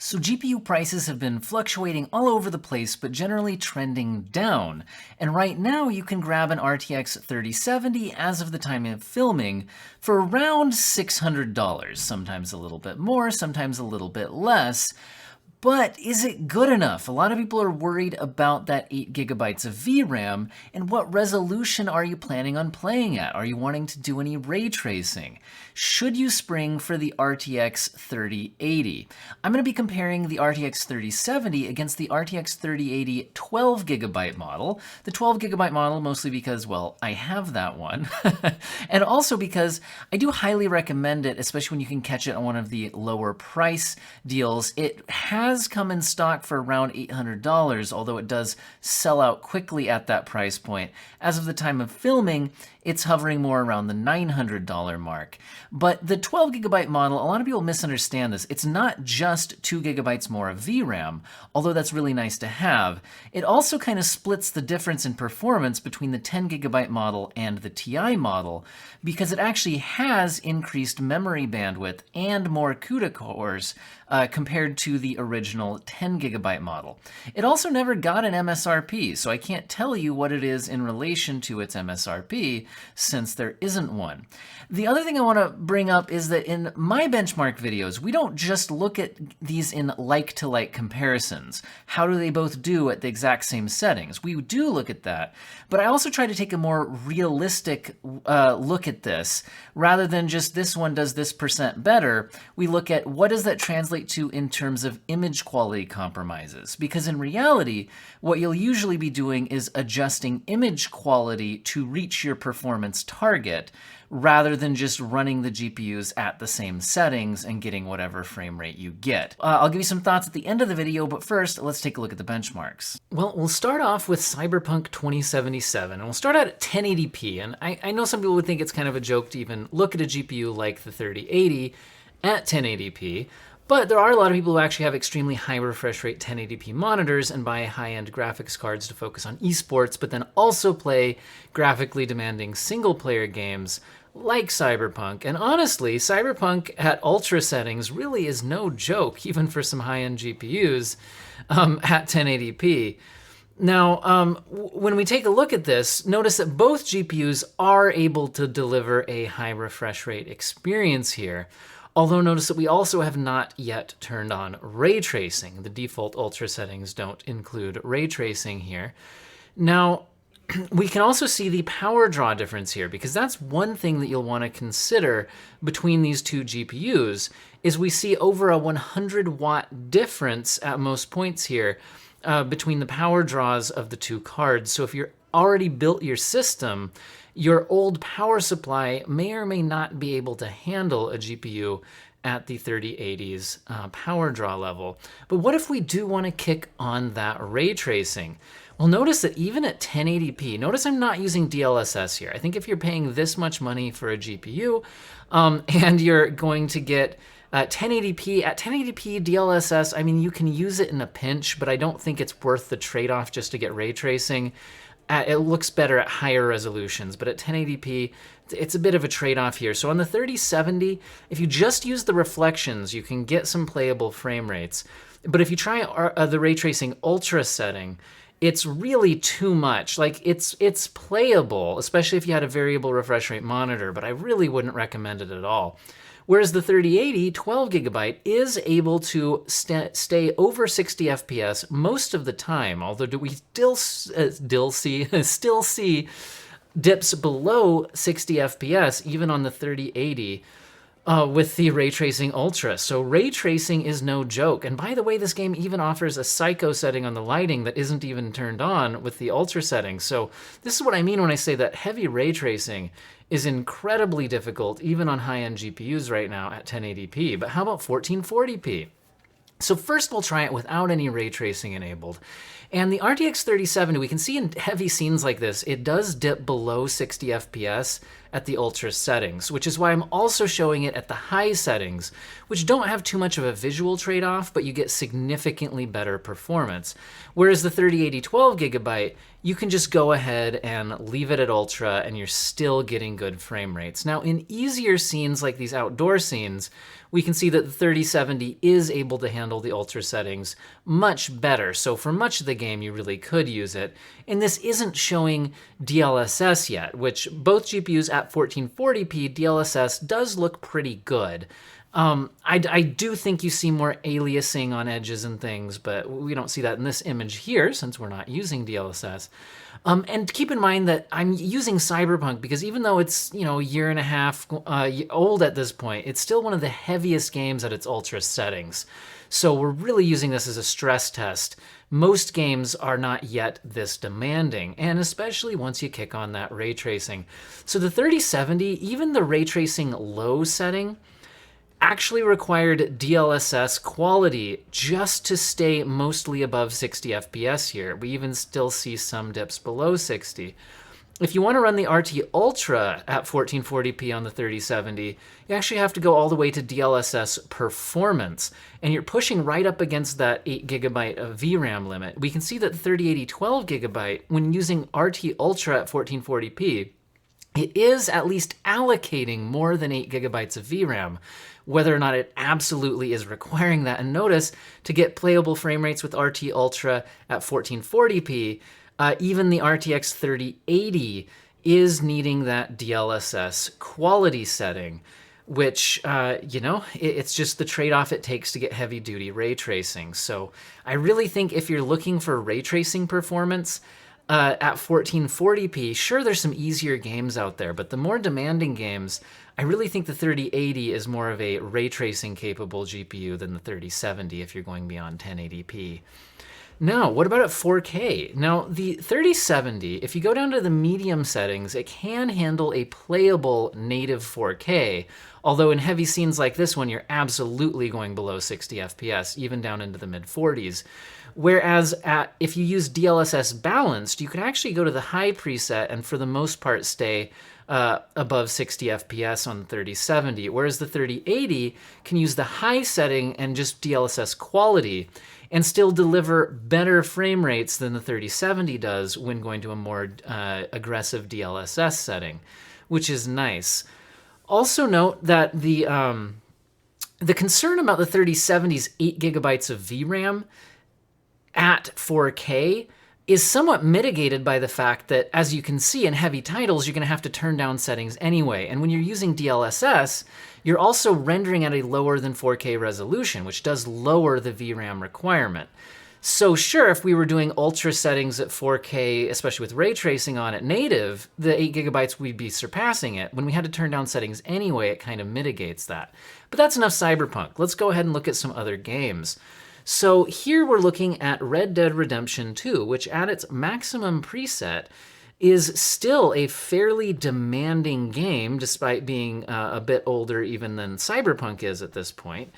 So GPU prices have been fluctuating all over the place, but generally trending down. And right now you can grab an RTX 3070 as of the time of filming for around $600, sometimes a little bit more, sometimes a little bit less. But is it good enough? A lot of people are worried about that 8 gigabytes of VRAM, and what resolution are you planning on playing at? Are you wanting to do any ray tracing? Should you spring for the RTX 3080? I'm going to be comparing the RTX 3070 against the RTX 3080 12 gigabyte model. The 12 gigabyte model mostly because, well, I have that one. And also because I do highly recommend it, especially when you can catch it on one of the lower price deals. It has come in stock for around $800, although it does sell out quickly at that price point. As of the time of filming, it's hovering more around the $900 mark. But the 12 gigabyte model, a lot of people misunderstand this. It's not just 2 gigabytes more of VRAM, although that's really nice to have. It also kind of splits the difference in performance between the 10 gigabyte model and the TI model, because it actually has increased memory bandwidth and more CUDA cores compared to the original 10 gigabyte model. It also never got an MSRP, so I can't tell you what it is in relation to its MSRP, since there isn't one. The other thing I want to bring up is that in my benchmark videos, we don't just look at these in like-to-like comparisons. How do they both do at the exact same settings? We do look at that, but I also try to take a more realistic look at this. Rather than just this one does this percent better, we look at what does that translate to in terms of image quality compromises. Because in reality, what you'll usually be doing is adjusting image quality to reach your performance target, rather than just running the GPUs at the same settings and getting whatever frame rate you get. I'll give you some thoughts at the end of the video, but first, let's take a look at the benchmarks. Well, we'll start off with Cyberpunk 2077, and we'll start out at 1080p, and I know some people would think it's kind of a joke to even look at a GPU like the 3080 at 1080p, but there are a lot of people who actually have extremely high refresh rate 1080p monitors and buy high-end graphics cards to focus on esports, but then also play graphically demanding single-player games like Cyberpunk. And honestly, Cyberpunk at ultra settings really is no joke, even for some high-end GPUs at 1080p. Now, when we take a look at this, notice that both GPUs are able to deliver a high refresh rate experience here. Although notice that we also have not yet turned on ray tracing. The default ultra settings don't include ray tracing here. Now, we can also see the power draw difference here, because that's one thing that you'll want to consider between these two GPUs, is we see over a 100 watt difference at most points here between the power draws of the two cards. So if you're already built your system, your old power supply may or may not be able to handle a GPU at the 3080's power draw level. But what if we do want to kick on that ray tracing? Well, notice that even at 1080p, notice I'm not using DLSS here. I think if you're paying this much money for a GPU and you're going to get 1080p, at 1080p DLSS, I mean, you can use it in a pinch, but I don't think it's worth the trade-off just to get ray tracing. It looks better at higher resolutions, but at 1080p, it's a bit of a trade-off here. So on the 3070, if you just use the reflections, you can get some playable frame rates. But if you try the ray tracing ultra setting, it's really too much. Like, it's playable, especially if you had a variable refresh rate monitor, but I really wouldn't recommend it at all. Whereas the 3080 12 gigabyte is able to stay over 60 FPS most of the time, although we still see dips below 60 FPS even on the 3080 with the Ray Tracing Ultra. So ray tracing is no joke. And by the way, this game even offers a psycho setting on the lighting that isn't even turned on with the Ultra settings. So this is what I mean when I say that heavy ray tracing is incredibly difficult, even on high-end GPUs right now at 1080p. But how about 1440p? So first we'll try it without any ray tracing enabled. And the RTX 3070, we can see in heavy scenes like this, it does dip below 60 FPS at the ultra settings, which is why I'm also showing it at the high settings, which don't have too much of a visual trade-off, but you get significantly better performance. Whereas the 3080 12GB, you can just go ahead and leave it at ultra and you're still getting good frame rates. Now, in easier scenes like these outdoor scenes, we can see that the 3070 is able to handle the ultra settings much better. So for much of the game, you really could use it. And this isn't showing DLSS yet, which both GPUs at 1440p, DLSS does look pretty good. I do think you see more aliasing on edges and things, but we don't see that in this image here since we're not using DLSS. And keep in mind that I'm using Cyberpunk because even though it's, you know, a year and a half old at this point, it's still one of the heaviest games at its ultra settings. So we're really using this as a stress test. Most games are not yet this demanding, and especially once you kick on that ray tracing. So the 3070, even the ray tracing low setting, actually required DLSS quality just to stay mostly above 60 FPS here. We even still see some dips below 60. If you want to run the RT Ultra at 1440p on the 3070, you actually have to go all the way to DLSS performance, and you're pushing right up against that 8GB of VRAM limit. We can see that the 3080 12GB, when using RT Ultra at 1440p, it is at least allocating more than 8GB of VRAM. Whether or not it absolutely is requiring that. And notice, to get playable frame rates with RT Ultra at 1440p, even the RTX 3080 is needing that DLSS quality setting, which, you know, it's just the trade-off it takes to get heavy-duty ray tracing. So I really think if you're looking for ray tracing performance, at 1440p, sure, there's some easier games out there, but the more demanding games, I really think the 3080 is more of a ray tracing capable GPU than the 3070 if you're going beyond 1080p. Now, what about at 4K? Now, the 3070, if you go down to the medium settings, it can handle a playable native 4K, although in heavy scenes like this one, you're absolutely going below 60 FPS, even down into the mid-40s. Whereas if you use DLSS balanced, you can actually go to the high preset and for the most part stay above 60 FPS on the 3070, whereas the 3080 can use the high setting and just DLSS quality and still deliver better frame rates than the 3070 does when going to a more aggressive DLSS setting, which is nice. Also note that the concern about the 3070's 8GB of VRAM at 4K is somewhat mitigated by the fact that, as you can see in heavy titles, you're going to have to turn down settings anyway. And when you're using DLSS, you're also rendering at a lower than 4K resolution, which does lower the VRAM requirement. So sure, if we were doing ultra settings at 4K, especially with ray tracing on it native, the 8GB we'd be surpassing it. When we had to turn down settings anyway, it kind of mitigates that. But that's enough Cyberpunk. Let's go ahead and look at some other games. So here we're looking at Red Dead Redemption 2, which at its maximum preset is still a fairly demanding game, despite being a bit older even than Cyberpunk is at this point.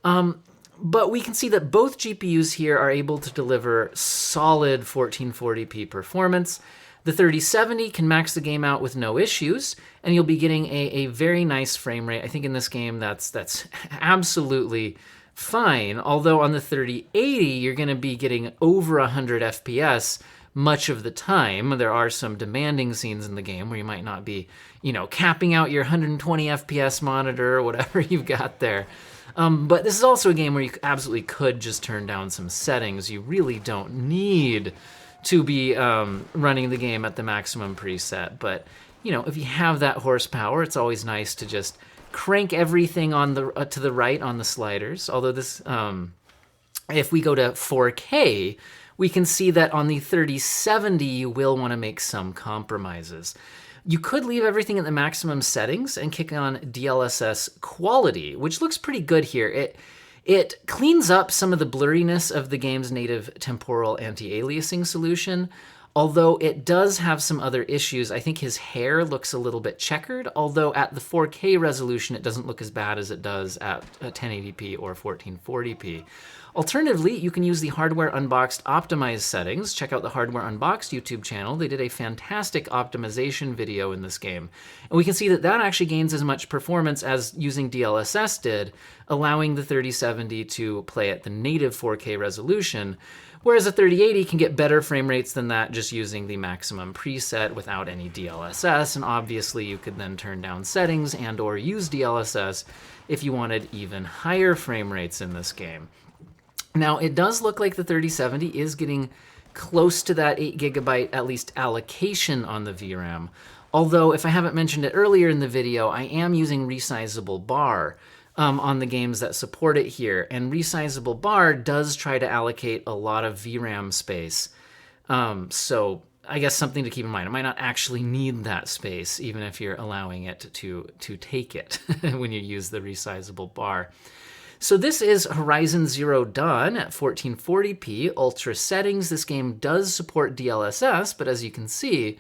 But we can see that both GPUs here are able to deliver solid 1440p performance. The 3070 can max the game out with no issues, and you'll be getting a very nice frame rate. I think in this game that's absolutely fine, although on the 3080, you're going to be getting over 100 FPS much of the time. There are some demanding scenes in the game where you might not be, you know, capping out your 120 FPS monitor or whatever you've got there. But this is also a game where you absolutely could just turn down some settings. You really don't need to be running the game at the maximum preset. But, you know, if you have that horsepower, it's always nice to just crank everything on the to the right on the sliders. Although this, if we go to 4K, we can see that on the 3070, you will want to make some compromises. You could leave everything at the maximum settings and kick on DLSS quality, which looks pretty good here. It cleans up some of the blurriness of the game's native temporal anti-aliasing solution, although it does have some other issues. I think his hair looks a little bit checkered, although at the 4K resolution, it doesn't look as bad as it does at 1080p or 1440p. Alternatively, you can use the Hardware Unboxed optimized settings. Check out the Hardware Unboxed YouTube channel. They did a fantastic optimization video in this game. And we can see that that actually gains as much performance as using DLSS did, allowing the 3070 to play at the native 4K resolution, whereas a 3080 can get better frame rates than that just using the maximum preset without any DLSS. And obviously, you could then turn down settings and or use DLSS if you wanted even higher frame rates in this game. Now, it does look like the 3070 is getting close to that 8GB at least allocation on the VRAM. Although, if I haven't mentioned it earlier in the video, I am using resizable bar on the games that support it here. And resizable bar does try to allocate a lot of VRAM space. So I guess something to keep in mind. It might not actually need that space, even if you're allowing it to take it when you use the resizable bar. So this is Horizon Zero Dawn at 1440p ultra settings. This game does support DLSS, but as you can see,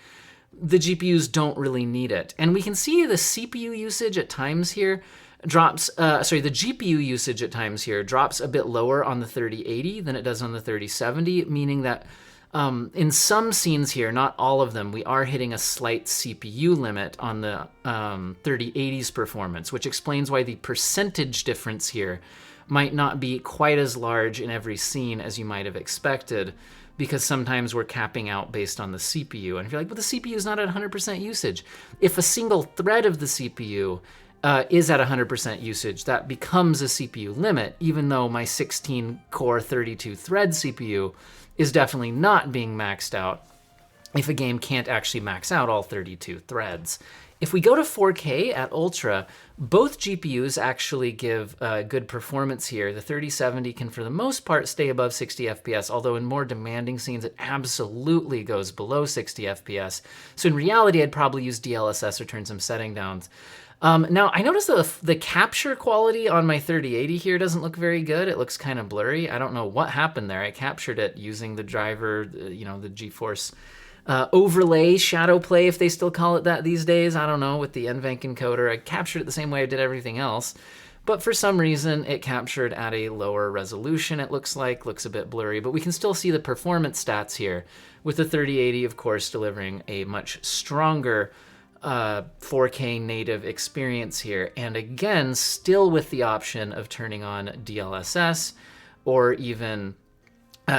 the GPUs don't really need it. And we can see the CPU usage at times here drops, the GPU usage at times here drops a bit lower on the 3080 than it does on the 3070, meaning that in some scenes here, not all of them, we are hitting a slight CPU limit on the 3080's performance, which explains why the percentage difference here might not be quite as large in every scene as you might have expected, because sometimes we're capping out based on the CPU. And if you're like, but the CPU is not at 100% usage. If a single thread of the CPU is at 100% usage, that becomes a CPU limit, even though my 16-core 32-thread CPU is definitely not being maxed out if a game can't actually max out all 32 threads. If we go to 4K at Ultra, both GPUs actually give good performance here. The 3070 can, for the most part, stay above 60 FPS, although in more demanding scenes, it absolutely goes below 60 FPS. So in reality, I'd probably use DLSS or turn some setting downs. Now, I noticed the capture quality on my 3080 here doesn't look very good. It looks kind of blurry. I don't know what happened there. I captured it using the driver, the GeForce overlay, shadow play, if they still call it that these days. I don't know, with the NVENC encoder. I captured it the same way I did everything else. But for some reason, it captured at a lower resolution, it looks a bit blurry. But we can still see the performance stats here, with the 3080, of course, delivering a much stronger 4K native experience here, and again, still with the option of turning on DLSS or even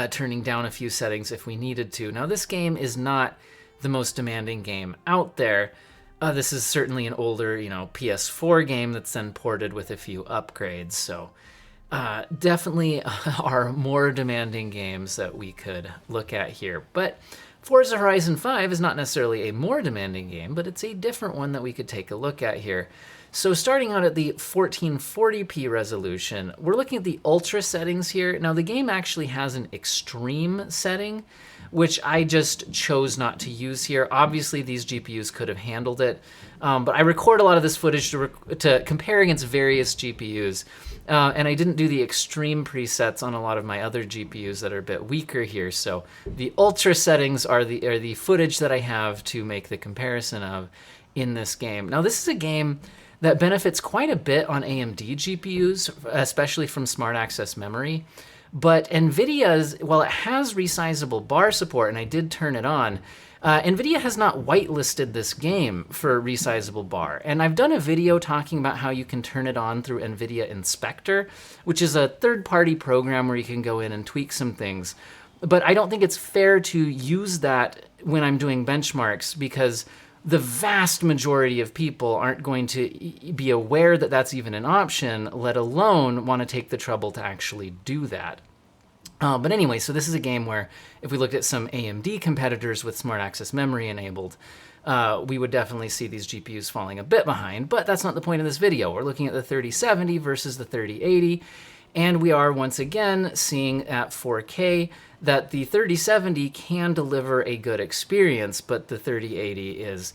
turning down a few settings if we needed to. Now, this game is not the most demanding game out there. This is certainly an older, PS4 game that's then ported with a few upgrades, so definitely are more demanding games that we could look at here. But Forza Horizon 5 is not necessarily a more demanding game, but it's a different one that we could take a look at here. So starting out at the 1440p resolution, we're looking at the ultra settings here. Now the game actually has an extreme setting, which I just chose not to use here. Obviously these GPUs could have handled it, but I record a lot of this footage to compare against various GPUs. And I didn't do the extreme presets on a lot of my other GPUs that are a bit weaker here. So the ultra settings are the footage that I have to make the comparison of in this game. Now this is a game that benefits quite a bit on AMD GPUs, especially from smart access memory. But NVIDIA's, while it has resizable bar support, and I did turn it on, NVIDIA has not whitelisted this game for resizable bar. And I've done a video talking about how you can turn it on through NVIDIA Inspector, which is a third-party program where you can go in and tweak some things. But I don't think it's fair to use that when I'm doing benchmarks, because the vast majority of people aren't going to be aware that that's even an option, let alone want to take the trouble to actually do that. But anyway, so this is a game where if we looked at some AMD competitors with smart access memory enabled, we would definitely see these GPUs falling a bit behind, but that's not the point of this video. We're looking at the 3070 versus the 3080, and we are once again seeing at 4K that the 3070 can deliver a good experience, but the 3080 is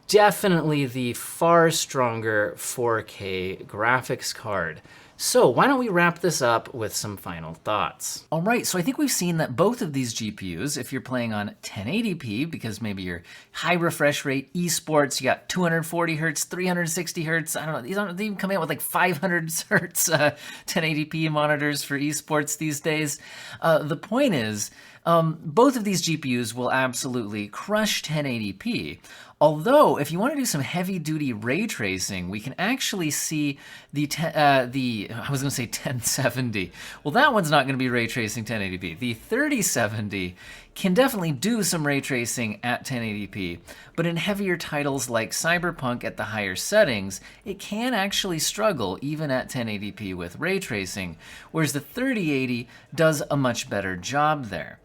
definitely the far stronger 4K graphics card. So why don't we wrap this up with some final thoughts? All right, so I think we've seen that both of these GPUs, if you're playing on 1080p, because maybe you're high refresh rate, esports, you got 240 hertz, 360 hertz, I don't know, they even come out with like 500 hertz 1080p monitors for esports these days. The point is, both of these GPUs will absolutely crush 1080p. Although, if you want to do some heavy-duty ray tracing, we can actually see I was going to say 1070. Well, that one's not going to be ray tracing 1080p. The 3070 can definitely do some ray tracing at 1080p, but in heavier titles like Cyberpunk at the higher settings, it can actually struggle even at 1080p with ray tracing, whereas the 3080 does a much better job there.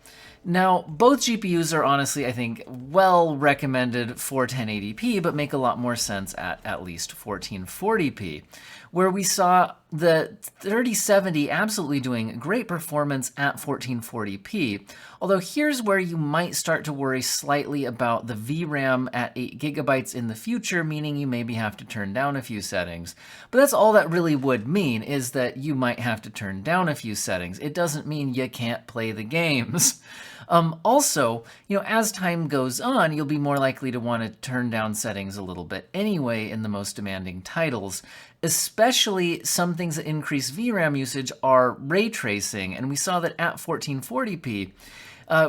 Now, both GPUs are honestly, I think, well recommended for 1080p, but make a lot more sense at least 1440p, where we saw the 3070 absolutely doing great performance at 1440p, although here's where you might start to worry slightly about the VRAM at 8 gigabytes in the future, meaning you maybe have to turn down a few settings. But that's all that really would mean, is that you might have to turn down a few settings. It doesn't mean you can't play the games. Also, as time goes on, you'll be more likely to want to turn down settings a little bit anyway in the most demanding titles. Especially some things that increase VRAM usage are ray tracing, and we saw that at 1440p,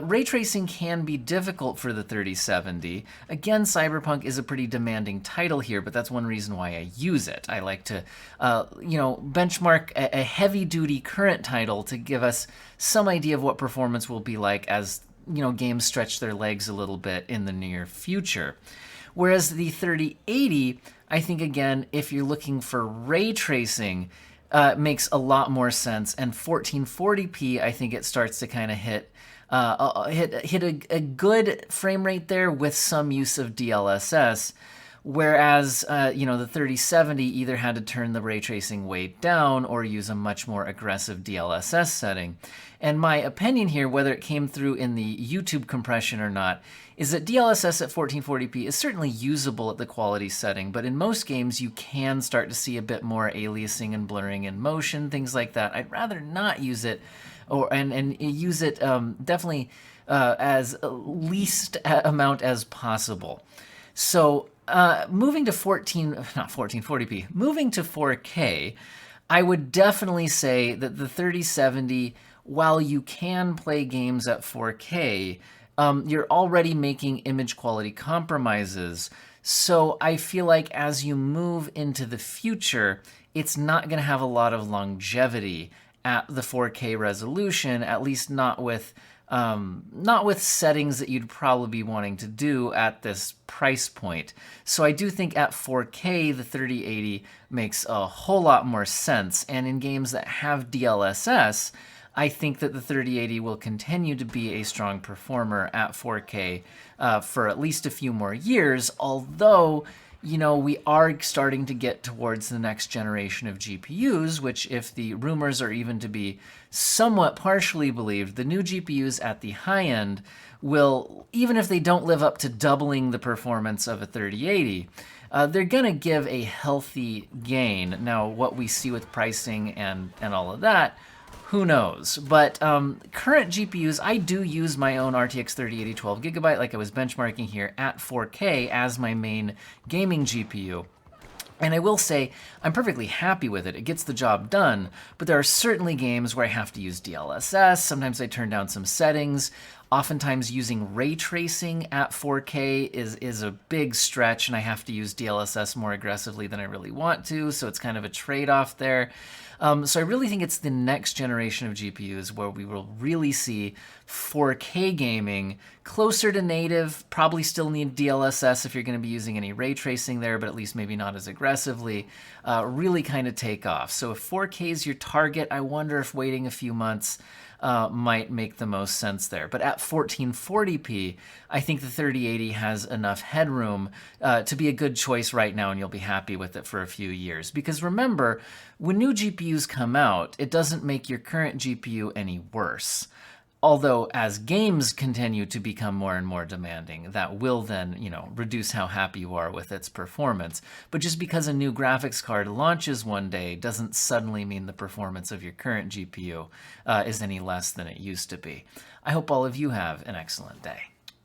ray tracing can be difficult for the 3070. Again, Cyberpunk is a pretty demanding title here, but that's one reason why I use it. I like to, benchmark a heavy-duty current title to give us some idea of what performance will be like as, games stretch their legs a little bit in the near future. Whereas the 3080, I think, again, if you're looking for ray tracing, makes a lot more sense. And 1440p, I think it starts to kind of hit a good frame rate there with some use of DLSS. Whereas, the 3070 either had to turn the ray tracing way down or use a much more aggressive DLSS setting. And my opinion here, whether it came through in the YouTube compression or not, is that DLSS at 1440p is certainly usable at the quality setting, but in most games you can start to see a bit more aliasing and blurring in motion, things like that. I'd rather not use it, and use it definitely as least amount as possible. So moving to 1440p, moving to 4K, I would definitely say that the 3070, while you can play games at 4K, you're already making image quality compromises. So I feel like as you move into the future, it's not going to have a lot of longevity at the 4K resolution, at least not with settings that you'd probably be wanting to do at this price point. So I do think at 4K, the 3080 makes a whole lot more sense. And in games that have DLSS, I think that the 3080 will continue to be a strong performer at 4K for at least a few more years, although we are starting to get towards the next generation of GPUs, which, if the rumors are even to be somewhat partially believed, the new GPUs at the high end will, even if they don't live up to doubling the performance of a 3080, they're going to give a healthy gain. Now, what we see with pricing and all of that, who knows? But current GPUs, I do use my own RTX 3080 12GB, like I was benchmarking here, at 4K as my main gaming GPU. And I will say, I'm perfectly happy with it. It gets the job done, but there are certainly games where I have to use DLSS. Sometimes I turn down some settings. Oftentimes using ray tracing at 4K is a big stretch, and I have to use DLSS more aggressively than I really want to, so it's kind of a trade-off there. So I really think it's the next generation of GPUs where we will really see 4K gaming closer to native. Probably still need DLSS if you're going to be using any ray tracing there, but at least maybe not as aggressively. Really kind of take off. So if 4K is your target, I wonder if waiting a few months might make the most sense there. But at 1440p, I think the 3080 has enough headroom to be a good choice right now, and you'll be happy with it for a few years. Because remember, when new GPUs come out, it doesn't make your current GPU any worse. Although as games continue to become more and more demanding, that will then, reduce how happy you are with its performance. But just because a new graphics card launches one day doesn't suddenly mean the performance of your current GPU is any less than it used to be. I hope all of you have an excellent day.